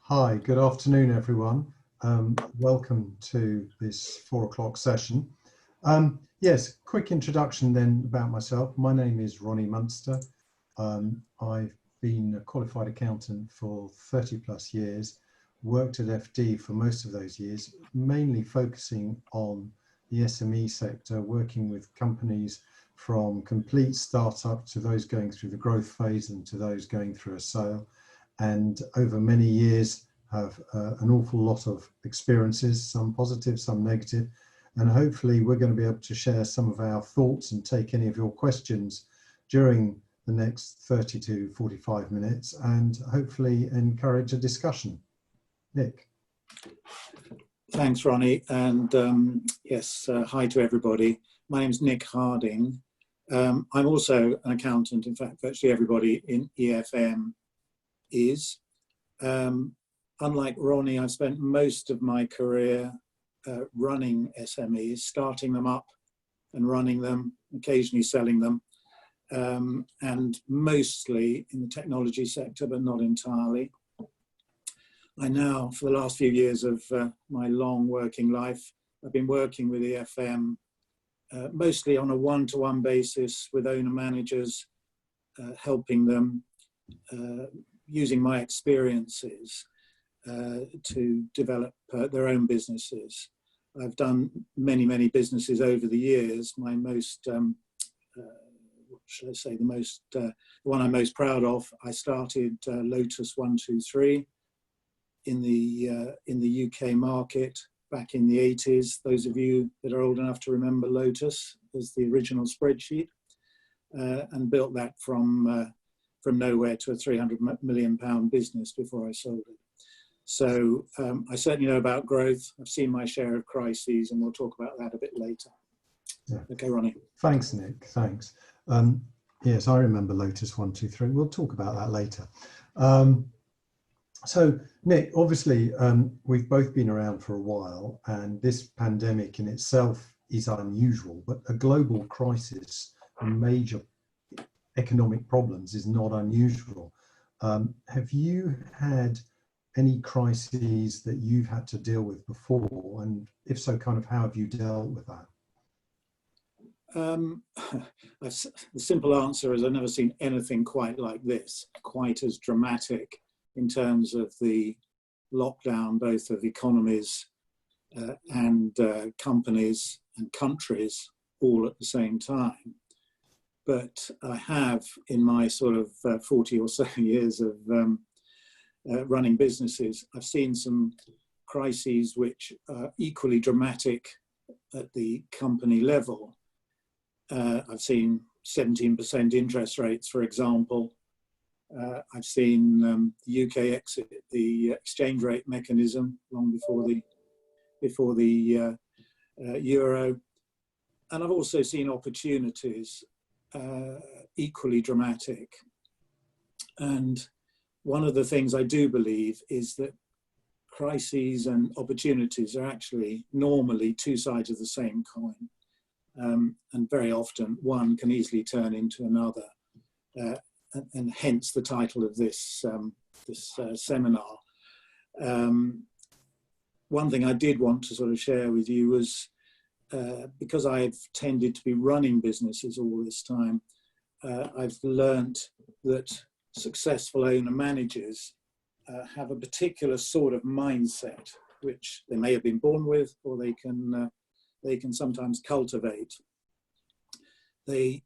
Hi, good afternoon, everyone. Welcome to this 4 o'clock session. Yes, quick introduction then about myself. My name is Ronnie Munster. I've been a qualified accountant for 30 plus years, worked at FD for most of those years, mainly focusing on the SME sector, working with companies from complete startup to those going through the growth phase and to those going through a sale. And over many years, have an awful lot of experiences, some positive, some negative, and hopefully we're going to be able to share some of our thoughts and take any of your questions during the next 30 to 45 minutes and hopefully encourage a discussion. Nick. Thanks, Ronnie, and yes, hi to everybody. My name's Nick Harding. I'm also an accountant. In fact, virtually everybody in EFM is. Unlike Ronnie, I've spent most of my career running SMEs, starting them up and running them, occasionally selling them, and mostly in the technology sector, but not entirely. I now, for the last few years of my long working life, I've been working with EFM mostly on a one-to-one basis with owner managers, helping them using my experiences to develop their own businesses. I've done many businesses over the years. My most, what should I say, the one I'm most proud of, I started Lotus 123 in the UK market back in the 80s. Those of you that are old enough to remember Lotus as the original spreadsheet, and built that from nowhere to a £300 million business before I sold it. So I certainly know about growth. I've seen my share of crises, and we'll talk about that a bit later. Yeah. Okay, Ronnie. Thanks, Nick. Thanks. Yes, I remember Lotus 123. We'll talk about that later. So, Nick, obviously, we've both been around for a while, and this pandemic in itself is unusual, but a global crisis and major economic problems is not unusual. Have you had any crises that you've had to deal with before? And if so, kind of how have you dealt with that? The simple answer is I've never seen anything quite like this, quite as dramatic in terms of the lockdown, both of economies and companies and countries all at the same time. But I have, in my sort of 40 or so years of running businesses, I've seen some crises which are equally dramatic at the company level. I've seen 17% interest rates, for example. I've seen the UK exit the exchange rate mechanism long before the euro, and I've also seen opportunities equally dramatic. And one of the things I do believe is that crises and opportunities are actually normally two sides of the same coin, and very often one can easily turn into another. And hence the title of this seminar. One thing I did want to sort of share with you was, because I've tended to be running businesses all this time, I've learnt that successful owner managers have a particular sort of mindset, which they may have been born with, or they can sometimes cultivate. They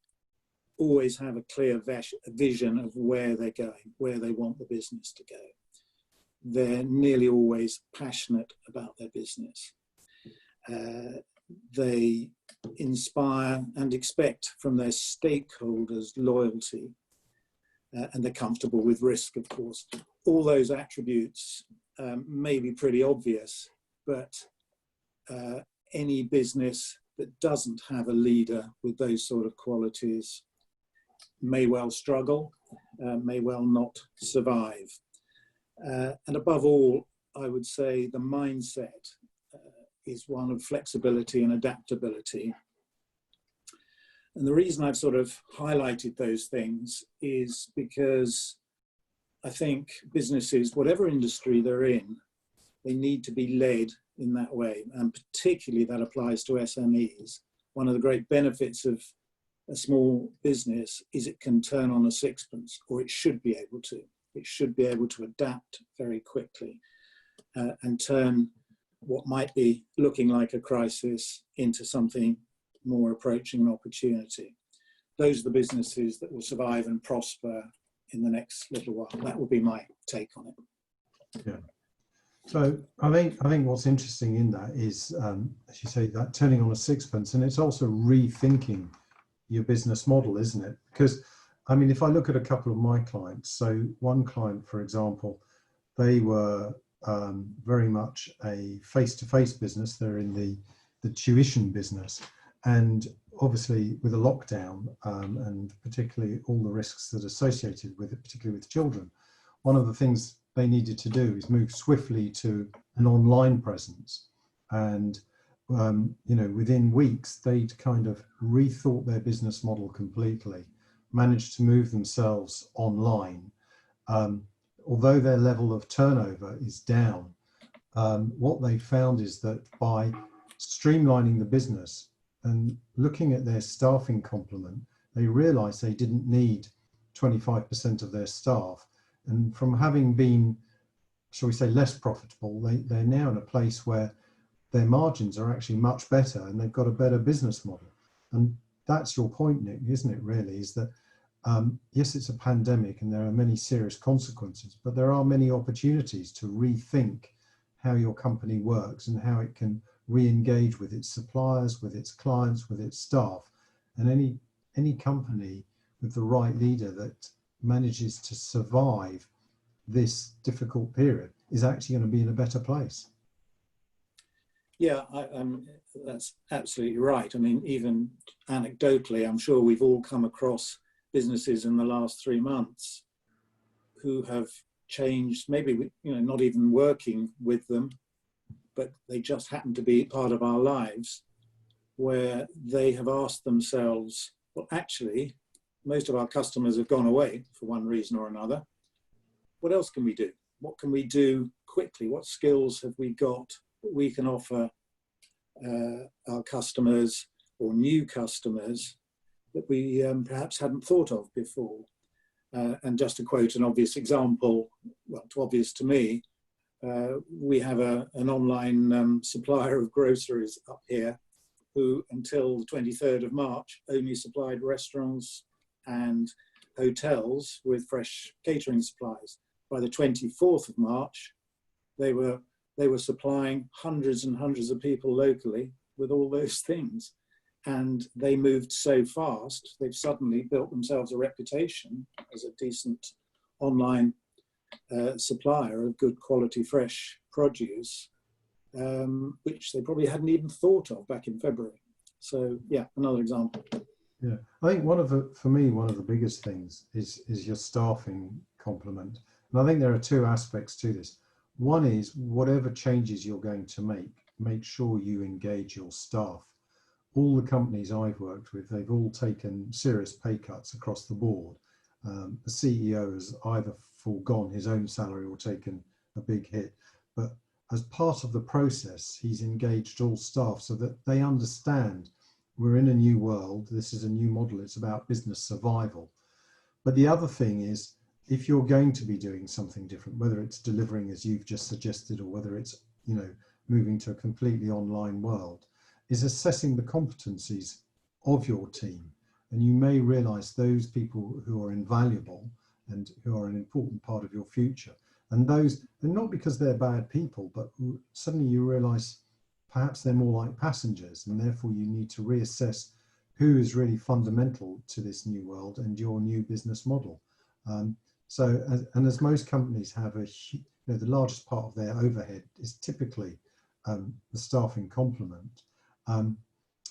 always have a clear vision of where they're going, where they want the business to go. They're nearly always passionate about their business. They inspire and expect from their stakeholders loyalty, and they're comfortable with risk, of course. All those attributes may be pretty obvious, but any business that doesn't have a leader with those sort of qualities may well struggle, may well not survive. And above all, I would say the mindset is one of flexibility and adaptability. And the reason I've sort of highlighted those things is because I think businesses, whatever industry they're in, they need to be led in that way. And particularly that applies to SMEs. One of the great benefits of a small business is it can turn on a sixpence, or it should be able to. It should be able to adapt very quickly and turn what might be looking like a crisis into something more approaching an opportunity. Those are the businesses that will survive and prosper in the next little while. That would be my take on it. Yeah. So I think what's interesting in that is, as you say, that turning on a sixpence, and it's also rethinking your business model, isn't it? Because I mean, if I look at a couple of my clients, so one client, for example, they were very much a face-to-face business. They're in the tuition business, and obviously with a lockdown and particularly all the risks that are associated with it, particularly with children, one of the things they needed to do is move swiftly to an online presence. And you know, within weeks, they'd kind of rethought their business model completely, managed to move themselves online. Although their level of turnover is down, what they found is that by streamlining the business and looking at their staffing complement, they realized they didn't need 25% of their staff. And from having been, shall we say, less profitable, they're now in a place where their margins are actually much better and they've got a better business model. And that's your point, Nick, isn't it, really, is that yes, it's a pandemic and there are many serious consequences, but there are many opportunities to rethink how your company works and how it can re-engage with its suppliers, with its clients, with its staff. And any company with the right leader that manages to survive this difficult period is actually going to be in a better place. Yeah, that's absolutely right. I mean, even anecdotally, I'm sure we've all come across businesses in the last 3 months who have changed, maybe, you know, not even working with them, but they just happen to be part of our lives, where they have asked themselves, well, actually, most of our customers have gone away for one reason or another. What else can we do? What can we do quickly? What skills have we got that we can offer our customers or new customers that we perhaps hadn't thought of before? And just to quote an obvious example, well, it's obvious to me, we have an online supplier of groceries up here who, until the 23rd of March, only supplied restaurants and hotels with fresh catering supplies. By the 24th of March, they were supplying hundreds and hundreds of people locally with all those things. And they moved so fast, they've suddenly built themselves a reputation as a decent online supplier of good quality fresh produce, which they probably hadn't even thought of back in February. So yeah, another example. Yeah, I think for me, one of the biggest things is your staffing complement. And I think there are two aspects to this. One is whatever changes you're going to make sure you engage your staff. All the companies I've worked with, they've all taken serious pay cuts across the board. The CEO has either foregone his own salary or taken a big hit. But as part of the process, he's engaged all staff so that they understand we're in a new world. This is a new model. It's about business survival. But the other thing is, if you're going to be doing something different, whether it's delivering as you've just suggested, or whether it's, you know, moving to a completely online world, is assessing the competencies of your team. And you may realize those people who are invaluable and who are an important part of your future. And those, and not because they're bad people, but suddenly you realize perhaps they're more like passengers, and therefore you need to reassess who is really fundamental to this new world and your new business model. As most companies have the largest part of their overhead is typically the staffing complement.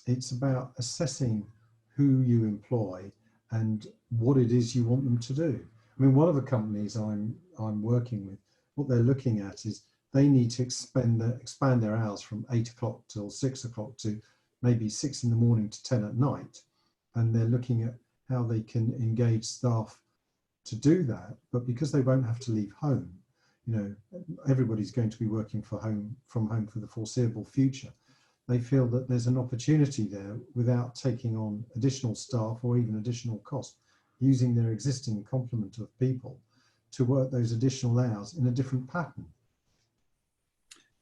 It's about assessing who you employ and what it is you want them to do. I mean, one of the companies I'm working with, what they're looking at is they need to expand their hours from 8 o'clock till 6 o'clock to maybe 6 in the morning to 10 at night. And they're looking at how they can engage staff to do that, but because they won't have to leave home, you know, everybody's going to be working from home for the foreseeable future. They feel that there's an opportunity there without taking on additional staff or even additional cost, using their existing complement of people to work those additional hours in a different pattern.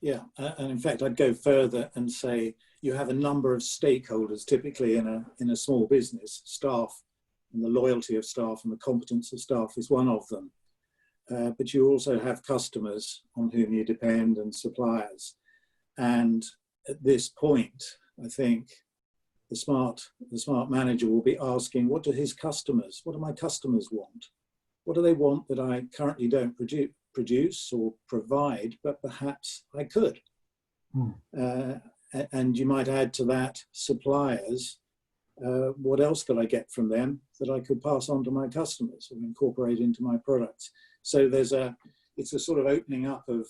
Yeah, and in fact, I'd go further and say you have a number of stakeholders typically in a small business. Staff and the loyalty of staff and the competence of staff is one of them. But you also have customers on whom you depend and suppliers. And at this point, I think the smart manager will be asking, what do my customers want? What do they want that I currently don't produce or provide, but perhaps I could? And you might add to that suppliers. What else could I get from them that I could pass on to my customers or incorporate into my products? So it's a sort of opening up of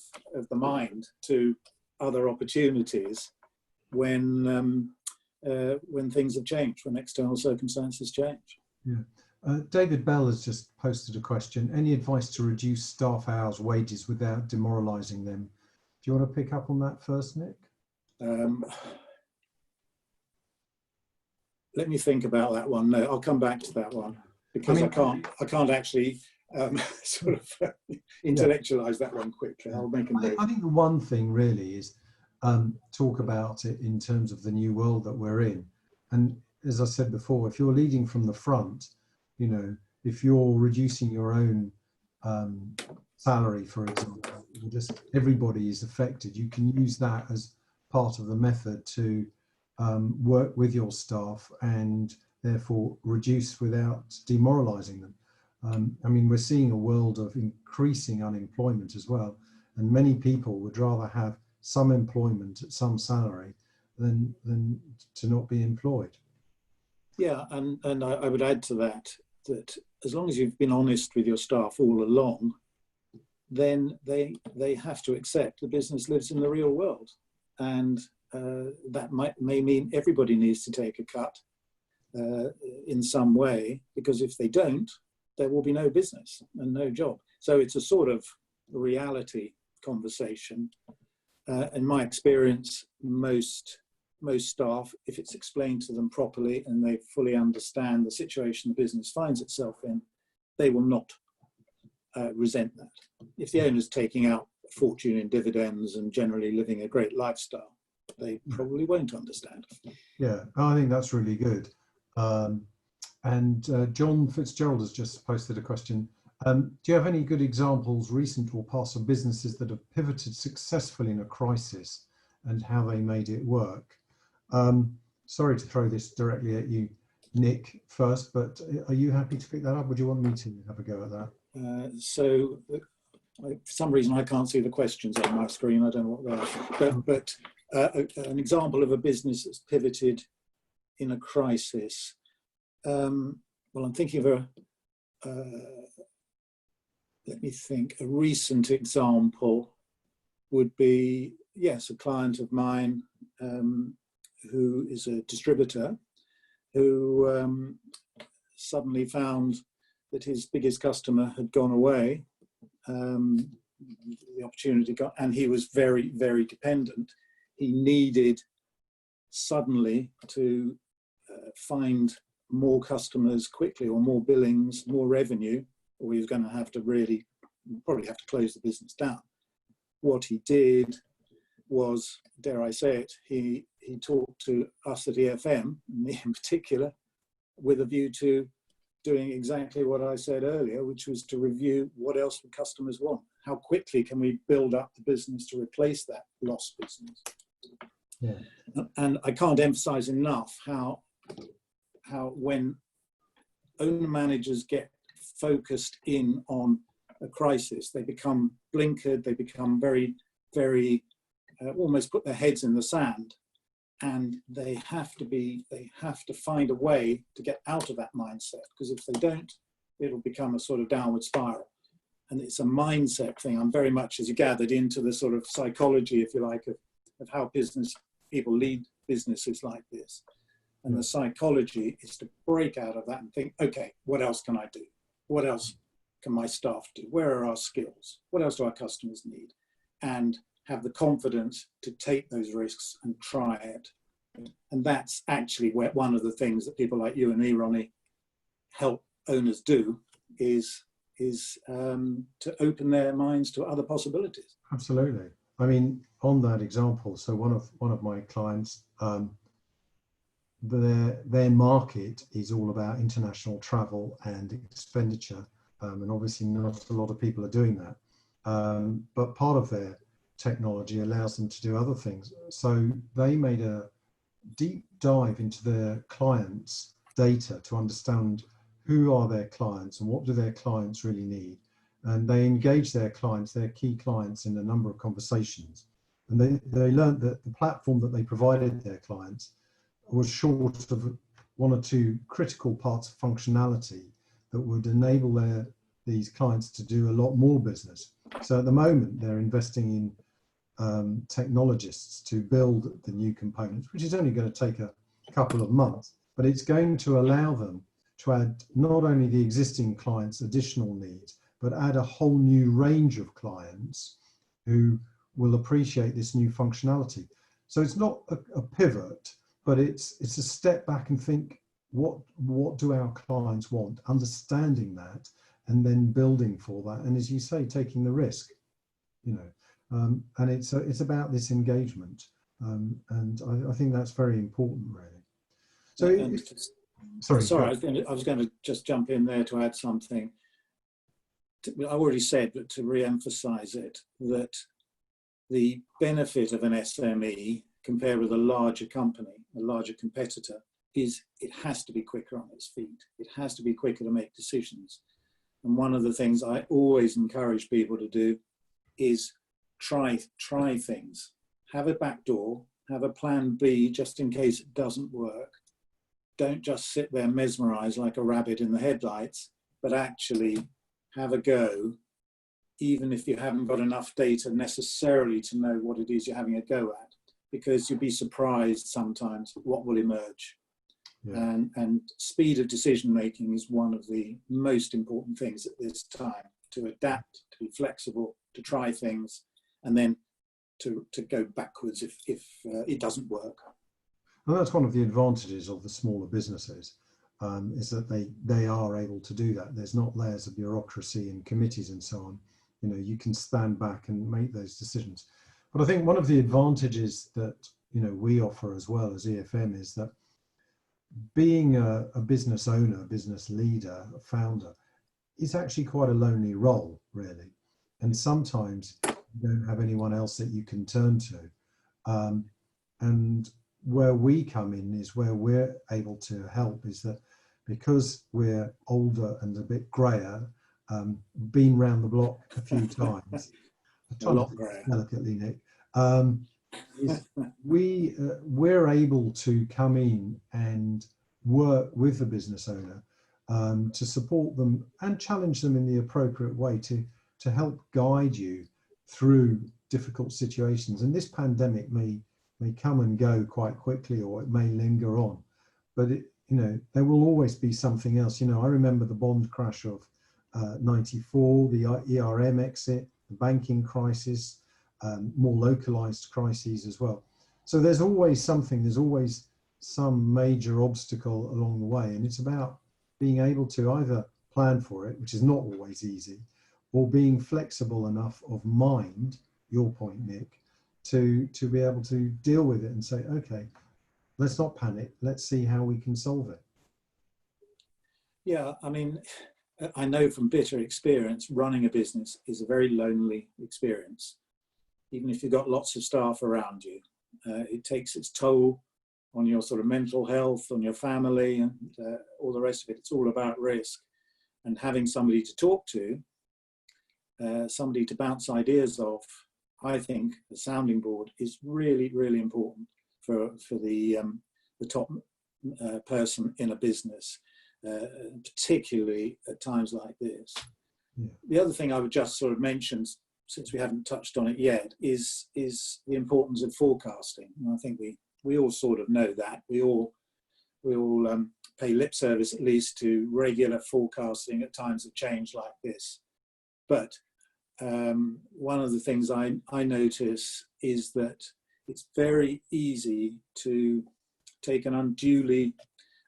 the mind to other opportunities when things have changed, when external circumstances change. Yeah. David Bell has just posted a question. Any advice to reduce staff hours, wages without demoralising them? Do you want to pick up on that first, Nick? Let me think about that one. No, I'll come back to that one because I can't actually sort of intellectualize that one quickly. I'll make a note. I think the one thing really is talk about it in terms of the new world that we're in. And as I said before, if you're leading from the front, you know, if you're reducing your own salary, for example, just everybody is affected. You can use that as part of the method to work with your staff and therefore reduce without demoralizing them. I mean, we're seeing a world of increasing unemployment as well, and many people would rather have some employment at some salary than to not be employed. Yeah, and I would add to that as long as you've been honest with your staff all along, then they have to accept the business lives in the real world, and that may mean everybody needs to take a cut in some way, because if they don't, there will be no business and no job. So it's a sort of reality conversation. In my experience, most staff, if it's explained to them properly and they fully understand the situation the business finds itself in, they will not resent that. If the owner's taking out a fortune in dividends and generally living a great lifestyle, they probably won't understand. Yeah, I think that's really good. And John Fitzgerald has just posted a question. Do you have any good examples, recent or past, of businesses that have pivoted successfully in a crisis and how they made it work? Sorry to throw this directly at you, Nick, first, but are you happy to pick that up? Would you want me to have a go at that? For some reason, I can't see the questions on my screen. I don't know what they are. But an example of a business that's pivoted in a crisis. Well, I'm thinking of let me think. A recent example would be, yes, a client of mine who is a distributor who suddenly found that his biggest customer had gone away. The opportunity got, and he was very, very dependent. He needed suddenly to find more customers quickly, or more billings, more revenue, or he was going to have to probably have to close the business down. What he did was, dare I say it, he talked to us at EFM, me in particular, with a view to doing exactly what I said earlier, which was to review what else would customers want. How quickly can we build up the business to replace that lost business? Yeah. And I can't emphasize enough how when owner managers get focused in on a crisis, they become blinkered, they become very, very, almost put their heads in the sand, and they have to find a way to get out of that mindset, because if they don't, it'll become a sort of downward spiral. And it's a mindset thing. I'm very much, as you gathered, into the sort of psychology, if you like, of how business people lead businesses like this. And the psychology is to break out of that and think, okay, what else can I do? What else can my staff do? Where are our skills? What else do our customers need? And have the confidence to take those risks and try it. And that's actually where one of the things that people like you and me, Ronnie, help owners do is to open their minds to other possibilities. Absolutely. I mean, on that example, so one of my clients, their market is all about international travel and expenditure, and obviously not a lot of people are doing that. But part of their technology allows them to do other things. So they made a deep dive into their clients' data to understand who are their clients and what do their clients really need. And they engaged their clients, their key clients, in a number of conversations. And they learned that the platform that they provided their clients was short of one or two critical parts of functionality that would enable these clients to do a lot more business. So at the moment, they're investing in technologists to build the new components, which is only going to take a couple of months, but it's going to allow them to add not only the existing clients' additional needs, but add a whole new range of clients who will appreciate this new functionality. So it's not a pivot, but it's a step back and think, what do our clients want? Understanding that, and then building for that. And as you say, taking the risk, and it's about this engagement. And I think that's very important, really. So, sorry, I was going to just jump in there to add something. I already said, but to re-emphasize it, that the benefit of an SME compared with a larger company, a larger competitor, is it has to be quicker on its feet. It has to be quicker to make decisions. And one of the things I always encourage people to do is try things. Have a back door, have a plan B just in case it doesn't work. Don't just sit there mesmerized like a rabbit in the headlights, but actually have a go, even if you haven't got enough data necessarily to know what it is you're having a go at, because you'll be surprised sometimes what will emerge. Yeah. And speed of decision making is one of the most important things at this time, to adapt, to be flexible, to try things, and then to go backwards if it doesn't work. Well, that's one of the advantages of the smaller businesses, is that they are able to do that. There's not layers of bureaucracy and committees and so on. You can stand back and make those decisions. But I think one of the advantages that we offer as well as EFM is that being a business owner, business leader, a founder, is actually quite a lonely role, really. And sometimes you don't have anyone else that you can turn to. And where we come in is where we're able to help, is that because we're older and a bit grayer, been round the block a few times, a lot grayer, delicately, Nick, we're able to come in and work with the business owner to support them and challenge them in the appropriate way to help guide you through difficult situations. And this pandemic may come and go quite quickly, or it may linger on, but there will always be something else. I remember the bond crash of 94, the ERM exit, the banking crisis, more localized crises as well. So there's always something, there's always some major obstacle along the way. And it's about being able to either plan for it, which is not always easy, or being flexible enough of mind, your point, Nick, to be able to deal with it and say, okay, let's not panic, let's see how we can solve it. Yeah, I mean, I know from bitter experience, running a business is a very lonely experience. Even if you've got lots of staff around you, it takes its toll on your sort of mental health, on your family, and all the rest of it. It's all about risk. And having somebody to talk to, somebody to bounce ideas off, I think the sounding board is really, really important for the top person in a business, particularly at times like this. Yeah. The other thing I would just sort of mention, since we haven't touched on it yet, is the importance of forecasting. And I think we all sort of know that. We all we all pay lip service at least to regular forecasting at times of change like this. But one of the things I notice is that it's very easy to take an unduly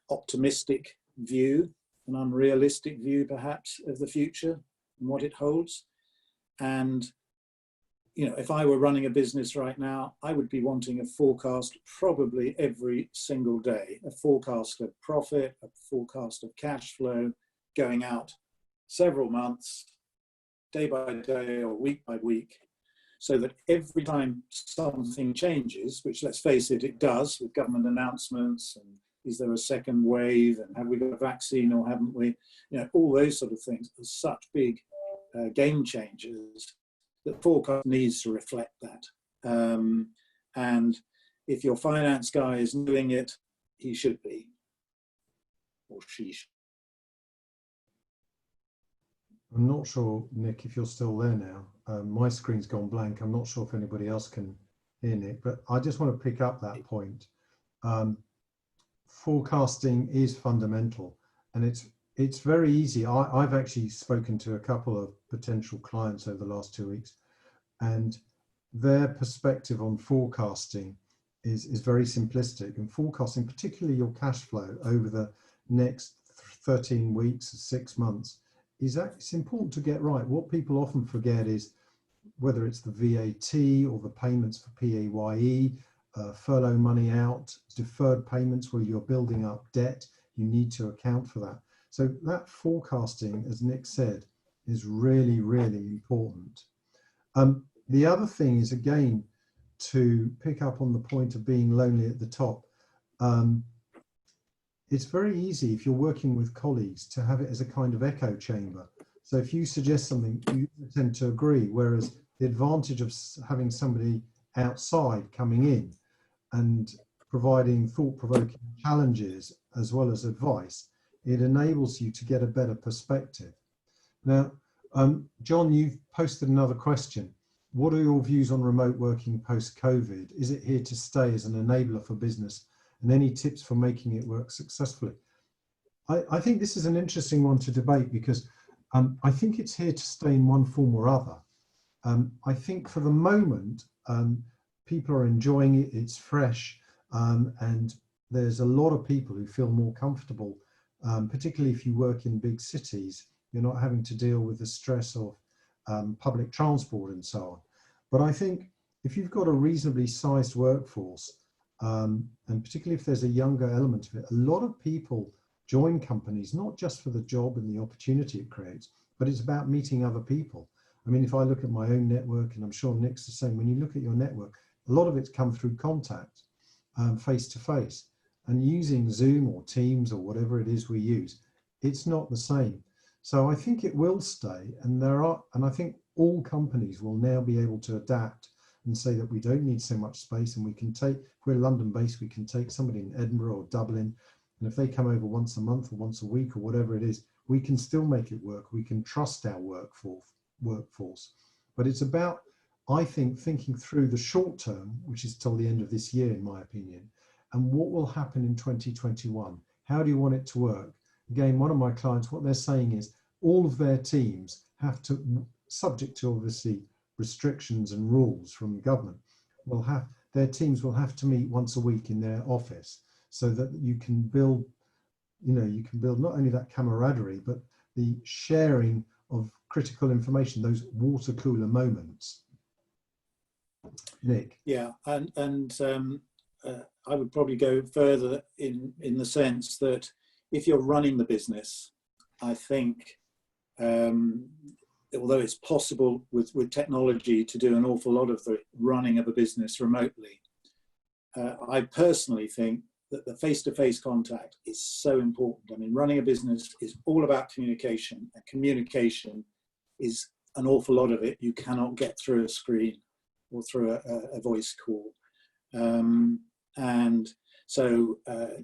optimistic view, an unrealistic view perhaps of the future and what it holds. And you know, if I were running a business right now, I would be wanting a forecast probably every single day, a forecast of profit, a forecast of cash flow going out several months, day by day or week by week, so that every time something changes, which let's face it, it does with government announcements, and is there a second wave, and have we got a vaccine or haven't we? You know, all those sort of things are such big game changers that forecast needs to reflect that. And if your finance guy is doing it, he should be, or she should. I'm not sure, Nick, if you're still there now. My screen's gone blank. I'm not sure if anybody else can hear Nick, but I just want to pick up that point. Forecasting is fundamental, and it's very easy. I've actually spoken to a couple of potential clients over the last 2 weeks, and their perspective on forecasting is very simplistic. And forecasting, particularly your cash flow over the next 13 weeks, 6 months, it's important to get right. What people often forget is whether it's the VAT or the payments for PAYE, furlough money out, deferred payments where you're building up debt, you need to account for that. So that forecasting, as Nick said, is really, really important. The other thing is, again, to pick up on the point of being lonely at the top. It's very easy if you're working with colleagues to have it as a kind of echo chamber. So if you suggest something, you tend to agree, whereas the advantage of having somebody outside coming in and providing thought-provoking challenges as well as advice, it enables you to get a better perspective. Now, John, you've posted another question. What are your views on remote working post-COVID? Is it here to stay as an enabler for business? And any tips for making it work successfully? I think this is an interesting one to debate, because I think it's here to stay in one form or other. I think for the moment, people are enjoying it, it's fresh, and there's a lot of people who feel more comfortable, particularly if you work in big cities. You're not having to deal with the stress of public transport and so on. But I think if you've got a reasonably sized workforce, and particularly if there's a younger element of it, a lot of people join companies, not just for the job and the opportunity it creates, but it's about meeting other people. I mean, if I look at my own network, and I'm sure Nick's the same, when you look at your network, a lot of it's come through contact, face to face, and using Zoom or Teams or whatever it is we use, it's not the same. So I think it will stay, and I think all companies will now be able to adapt and say that we don't need so much space, and we can take, if we're London based, we can take somebody in Edinburgh or Dublin, and if they come over once a month or once a week or whatever it is, we can still make it work. We can trust our workforce. But it's about, I think, thinking through the short term, which is till the end of this year, in my opinion, and what will happen in 2021. How do you want it to work? Again, one of my clients, what they're saying is all of their teams have to, subject to obviously restrictions and rules from the government, their teams will have to meet once a week in their office, so that you can build, you can build not only that camaraderie, but the sharing of critical information, those water cooler moments. Nick? Yeah, and I would probably go further in the sense that if you're running the business, I think, although it's possible with technology to do an awful lot of the running of a business remotely, I personally think that the face-to-face contact is so important. I mean, running a business is all about communication, and communication is an awful lot of it you cannot get through a screen or through a voice call. And so,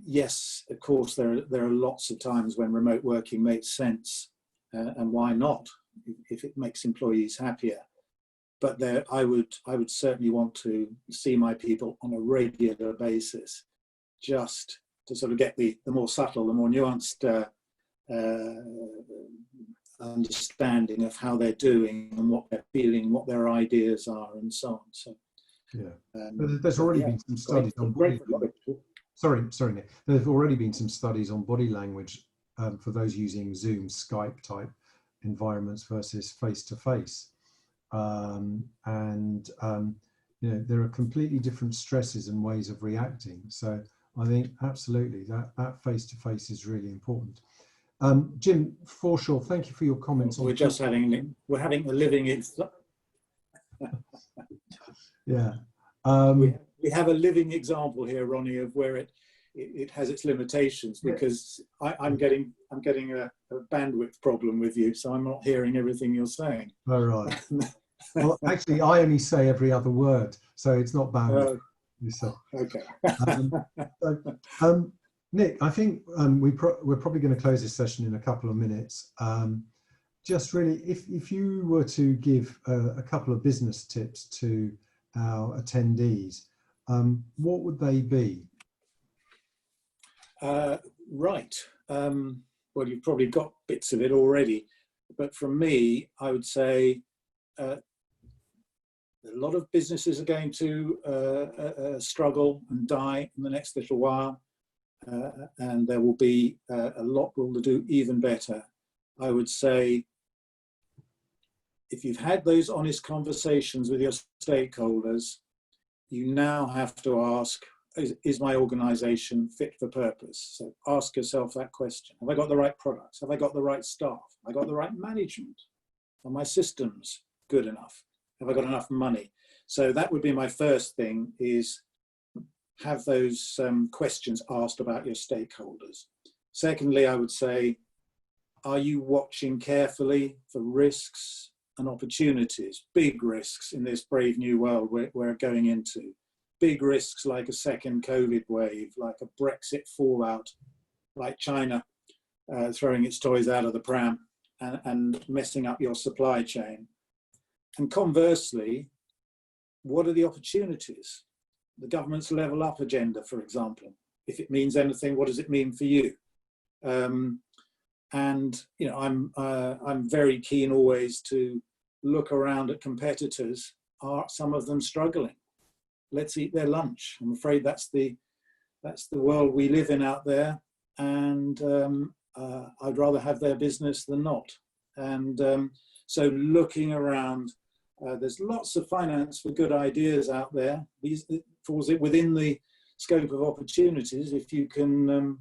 yes, of course, there are lots of times when remote working makes sense, and why not, if it makes employees happier. But I would certainly want to see my people on a regular basis, just sort of get the more subtle, the more nuanced understanding of how they're doing and what they're feeling, what their ideas are, and so on. So, yeah, there's already been some studies on body. Sorry, Nick. There's already been some studies on body language for those using Zoom, Skype type environments versus face to face, and you know, there are completely different stresses and ways of reacting. So I think absolutely that face to face is really important. Jim Forshaw, thank you for your comments. We're just having a living yeah. We have a living example here, Ronnie, of where it has its limitations, because I'm getting a bandwidth problem with you, so I'm not hearing everything you're saying. All right. Well, actually, I only say every other word, so it's not bad. Okay. Nick, I think we're probably going to close this session in a couple of minutes. Just really, if you were to give a couple of business tips to our attendees, what would they be? Right. Well, you've probably got bits of it already, but from me, I would say a lot of businesses are going to struggle and die in the next little while, and there will be a lot will do even better. I would say, if you've had those honest conversations with your stakeholders, you now have to ask, is my organisation fit for purpose? So ask yourself that question. Have I got the right products? Have I got the right staff? Have I got the right management? Are my systems good enough? Have I got enough money? So that would be my first thing, is have those questions asked about your stakeholders. Secondly, I would say, are you watching carefully for risks and opportunities, big risks in this brave new world we're going into? Big risks like a second COVID wave, like a Brexit fallout, like China throwing its toys out of the pram and messing up your supply chain. And conversely, what are the opportunities? The government's Level Up agenda, for example. If it means anything, what does it mean for you? And you know, I'm very keen always to look around at competitors. Are some of them struggling? Let's eat their lunch. I'm afraid that's the world we live in out there, and I'd rather have their business than not. And so looking around, there's lots of finance for good ideas out there. It falls within the scope of opportunities if you can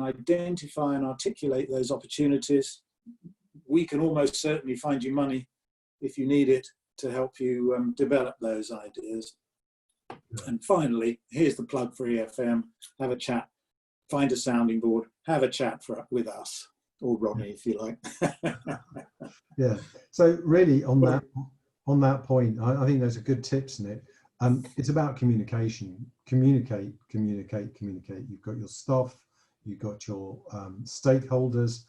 identify and articulate those opportunities. We can almost certainly find you money if you need it to help you develop those ideas. And finally, here's the plug for EFM. Have a chat, find a sounding board, have a chat with us, or Ronnie, if you like. Yeah, so really on that point, I think those are good tips, Nick. It's about communication. Communicate. You've got your staff, you've got your stakeholders,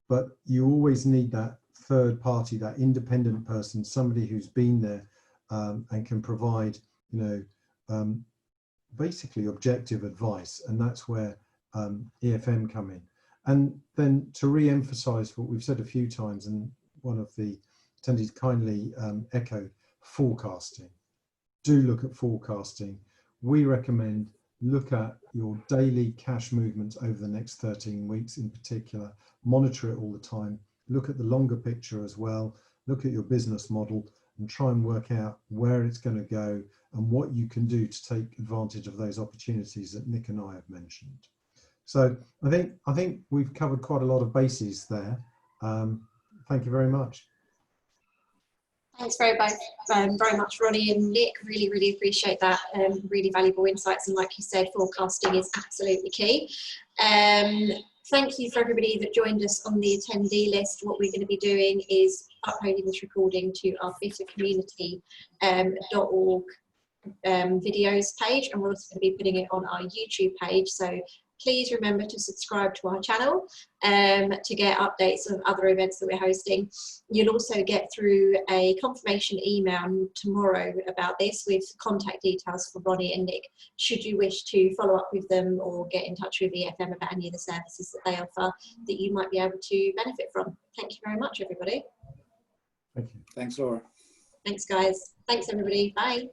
but you always need that third party, that independent person, somebody who's been there and can provide, you know, basically objective advice, and that's where EFM come in. And then to re-emphasize what we've said a few times, and one of the attendees kindly echoed, forecasting. Do look at forecasting. We recommend look at your daily cash movements over the next 13 weeks in particular, monitor it all the time, look at the longer picture as well, look at your business model and try and work out where it's going to go and what you can do to take advantage of those opportunities that Nick and I have mentioned. So I think we've covered quite a lot of bases there. Thank you very much. Thanks very much, Ronnie and Nick. Really appreciate that. Really valuable insights. And like you said, forecasting is absolutely key. Thank you for everybody that joined us on the attendee list. What we're going to be doing is uploading this recording to our bittercommunity.org videos page, and we're also going to be putting it on our YouTube page. So please remember to subscribe to our channel to get updates of other events that we're hosting. You'll also get through a confirmation email tomorrow about this with contact details for Ronnie and Nick, should you wish to follow up with them or get in touch with EFM about any of the services that they offer that you might be able to benefit from. Thank you very much, everybody. Thank you. Thanks, Laura. Thanks, guys. Thanks, everybody. Bye.